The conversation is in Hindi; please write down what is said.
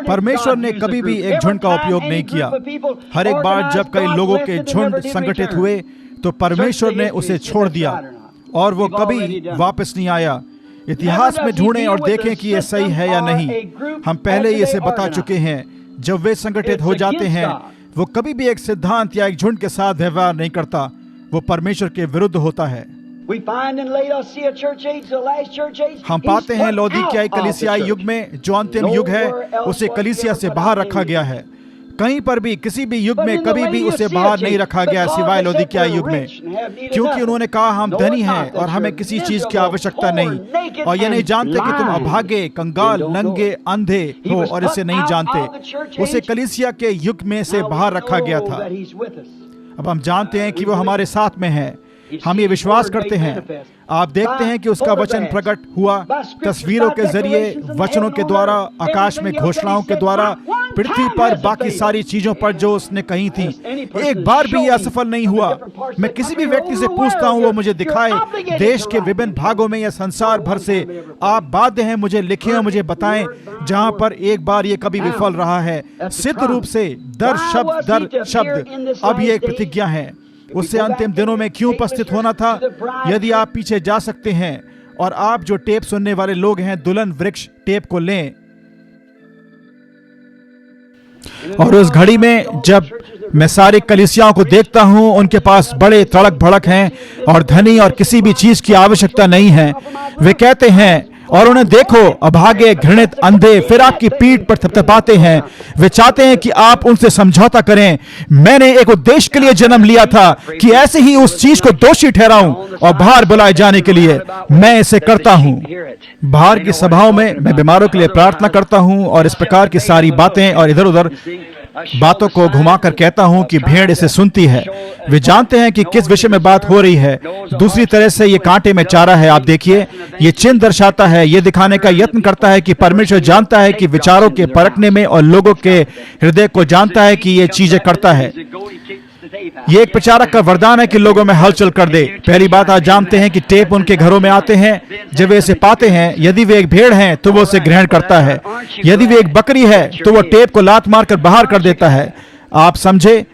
परमेश्वर ने कभी भी एक झुंड का उपयोग नहीं किया। हर एक बार जब कई लोगों के झुंड संगठित हुए तो परमेश्वर ने उसे छोड़ दिया और वो कभी वापस नहीं आया। इतिहास में ढूंढें और देखें कि ये सही है या नहीं। हम पहले ही इसे बता चुके हैं, जब वे संगठित हो जाते हैं वो कभी भी एक सिद्धांत या एक झुंड के साथ व्यवहार नहीं करता, वो परमेश्वर के विरुद्ध होता है। हम पाते हैं लौदीकियाई कलीसियाई युग में, जो अंतिम युग है, उसे कलीसिया से बाहर रखा गया है। कहीं पर भी किसी भी युग में कभी भी उसे बाहर नहीं रखा गया सिवाय लौदीकियाई युग में, क्योंकि उन्होंने कहा हम धनी हैं और हमें किसी चीज की आवश्यकता नहीं, और ये नहीं जानते कि तुम अभागे, कंगाल, नंगे, अंधे हो और इसे नहीं जानते। उसे कलीसिया के युग में से बाहर रखा गया था। अब हम जानते हैं कि वो हमारे साथ में है, हम ये विश्वास करते हैं। आप देखते हैं कि उसका वचन प्रकट हुआ तस्वीरों के जरिए, वचनों के द्वारा, आकाश में घोषणाओं के द्वारा, पृथ्वी पर बाकी सारी चीजों पर जो उसने कही थी। एक बार भी यह असफल नहीं हुआ। मैं किसी भी व्यक्ति से पूछता हूं, वो मुझे दिखाए देश के विभिन्न भागों में या संसार भर से, आप बाध्य हैं मुझे लिखें और मुझे बताएं जहां पर एक बार ये कभी विफल रहा है, सिद्ध रूप से दर शब्द। अब ये एक प्रतिज्ञा है। उससे अंतिम दिनों में क्यों उपस्थित होना था? यदि आप पीछे जा सकते हैं और आप जो टेप सुनने वाले लोग हैं, दुल्हन वृक्ष टेप को लें, और उस घड़ी में जब मैं सारी कलीसियाओं को देखता हूं, उनके पास बड़े तड़क भड़क हैं और धनी और किसी भी चीज की आवश्यकता नहीं है। वे कहते हैं, और उन्हें देखो, अभागे, घृणित, अंधे, फिर आपकी पीठ पर थपथपाते हैं। वे चाहते हैं कि आप उनसे समझौता करें। मैंने एक उद्देश्य के लिए जन्म लिया था कि ऐसे ही उस चीज को दोषी ठहराऊं और बाहर बुलाए जाने के लिए मैं इसे करता हूं। बाहर की सभाओं में मैं बीमारों के लिए प्रार्थना करता हूं और इस प्रकार की सारी बातें, और इधर उधर बातों को घुमाकर कहता हूं कि भेड़ इसे सुनती है। वे जानते हैं कि किस विषय में बात हो रही है। दूसरी तरह से ये कांटे में चारा है। आप देखिए, ये चिन्ह दर्शाता है, ये दिखाने का यत्न करता है कि परमेश्वर जानता है कि विचारों के परखने में और लोगों के हृदय को जानता है कि ये चीजें करता है। ये एक प्रचारक का वरदान है कि लोगों में हलचल कर दे। पहली बात, आप जानते हैं कि टेप उनके घरों में आते हैं। जब वे इसे पाते हैं, यदि वे एक भेड़ हैं तो वो उसे ग्रहण करता है, यदि वे एक बकरी है तो वो टेप को लात मारकर बाहर कर देता है। आप समझे,